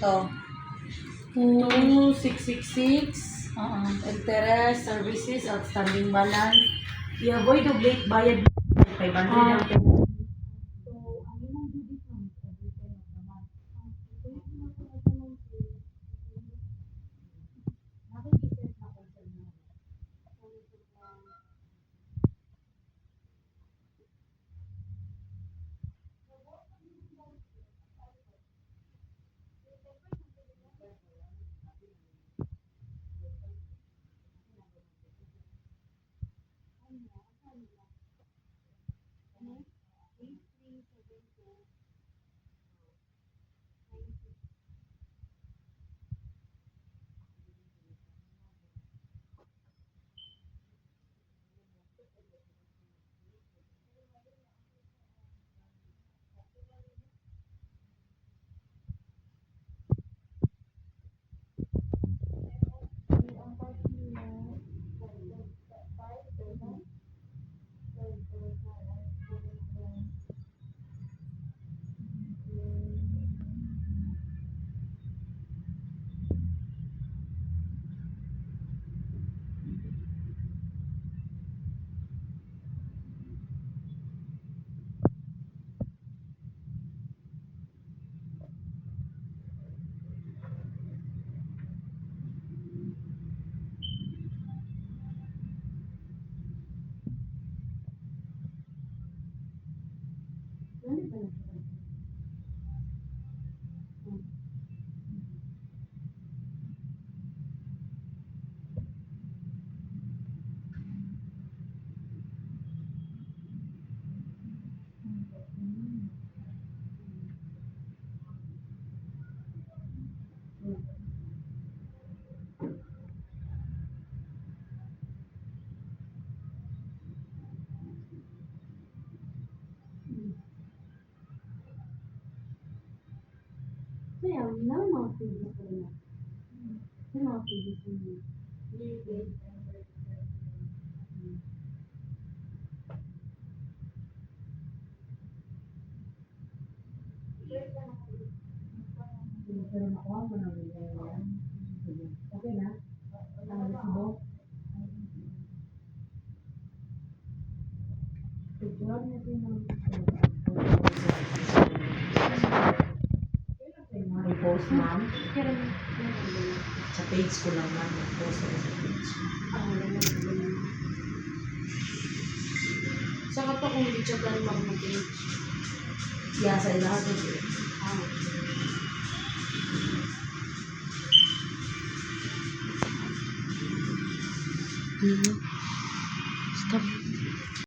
to. 2,666. Interest, services, outstanding balance. I-avoid of late bayad 500 lang. So, ang imong due date ma'am, every 10 of the month. So, yung pinapagod mo nakikisip na concern mo. Kaya, mga previous ko na. Mga previous ko na. Pero nakuha ko na okay na? Ang resibo? Picture niya din ng i-post ma'am. Sa page ko lang ma'am. I-post ko sa page. Saka pa kung hindi siya plan mag-page. Yeah, sa ilahat ko. Stop.